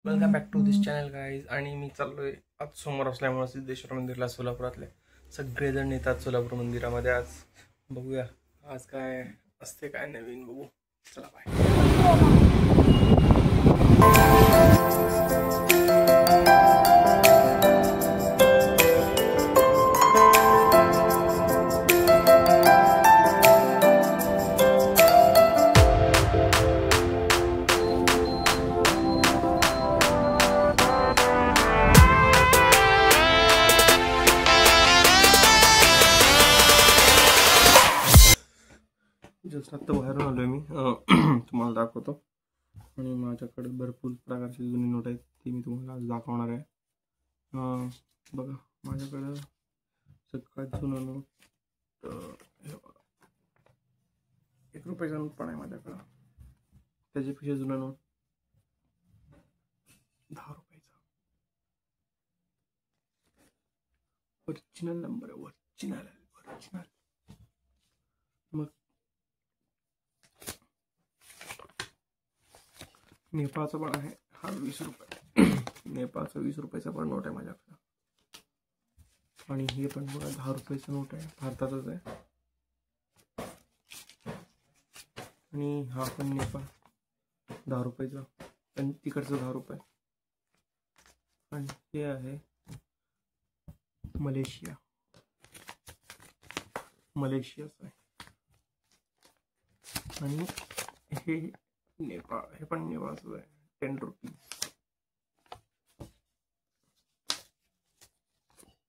Welcome back to this channel guys. आणि मी चाललोय आज सोमवार असल्यामुळे सिद्धेश्वर मंदिरला. सोलापुरातले सगळेजण येतात सोलापूर मंदिरामध्ये. आज बघूया आज काय असते, काय नवीन बघू. चला बाय. जस्ट आत्ता बाहेरून आलोय मी. तुम्हाला दाखवतो. आणि माझ्याकडे भरपूर प्रकारची जुनी नोट आहेत, ती मी तुम्हाला आज दाखवणार आहे. बघा माझ्याकडं सगळ्यात जुनं नोट हे बघा, 1 रुपयाचा नोट पण आहे माझ्याकडं. त्याच्यापेक्षा जुनं नोट 10 रुपयाचा ओरिजिनल नंबर आहे. ओरिजिनल. मग नेपाळचा पण आहे, हा 20 रुपये. नेपाळचा 20 रुपयाचा पण नोट आहे माझ्याकडं. आणि हे पण बघा 10 रुपयाचं नोट आहे, भारतातच आहे. आणि हा पण नेपाळ 10 रुपयाचा, आणि तिकडचं 10 रुपये. आणि हे आहे मलेशियाचं आहे. आणि हे नेपाळ, हे पण नेपाळचं आहे, 10 रुपीज.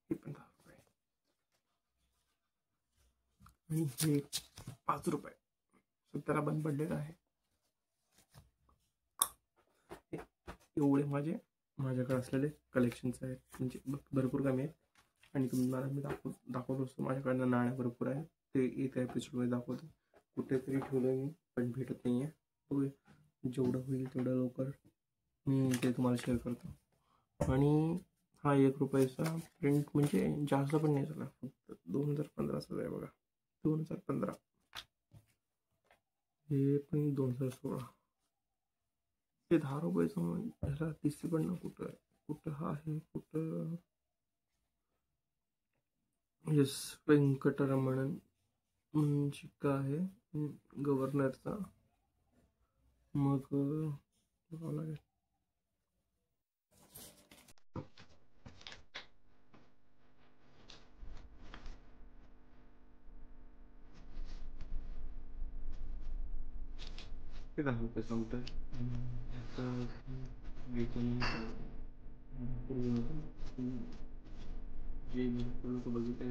हे पण 10 रुपये. आणि हे 5 रुपये, त्याला बंद पडलेलं आहे. एवढे माझ्याकडे असलेले कलेक्शन्स आहेत, म्हणजे भरपूर कमी आहेत. आणि तुम्हाला मी दाखवतो असतो. माझ्याकडनं नाण्या भरपूर आहेत, ते एका एपिसोडमध्ये दाखवतो. कुठेतरी ठेवलं मी, पण भेटत नाही आहे. बघूया, जेवढं होईल तेवढं लवकर मी ते तुम्हाला शेअर करतो. आणि हा 1 रुपयाचा प्रिंट, म्हणजे जास्त पण नाही झाला, फक्त 2015चा आहे बघा. 2015. हे पण 2016. ते 10 रुपयाचं ह्याला दिसते पण ना कुठं हा आहे, कुठं. येस, व्यंकटरमणन शिक्का आहे गव्हर्नरचा. मग बघावं लागेल. ते 10 रुपये सांगतोय. जे बघितलं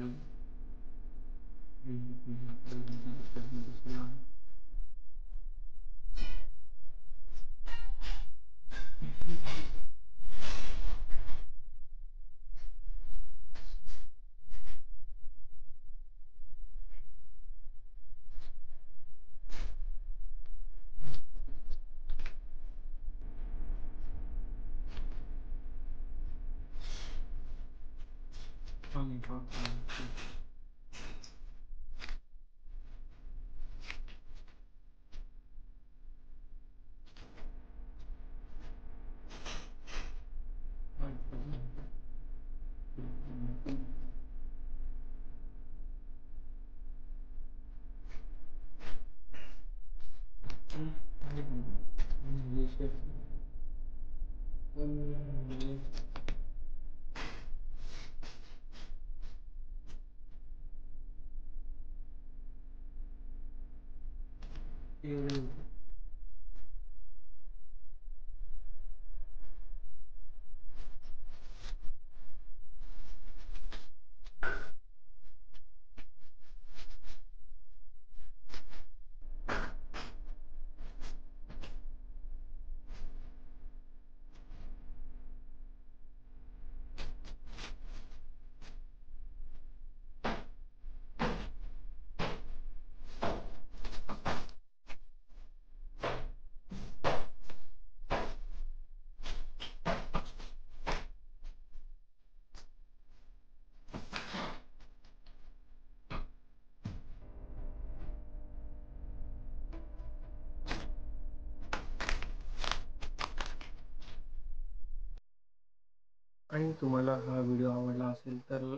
आणि तुम्हाला हा व्हिडिओ आवडला असेल तर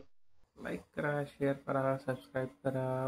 लाईक करा, शेअर करा, सबस्क्राईब करा.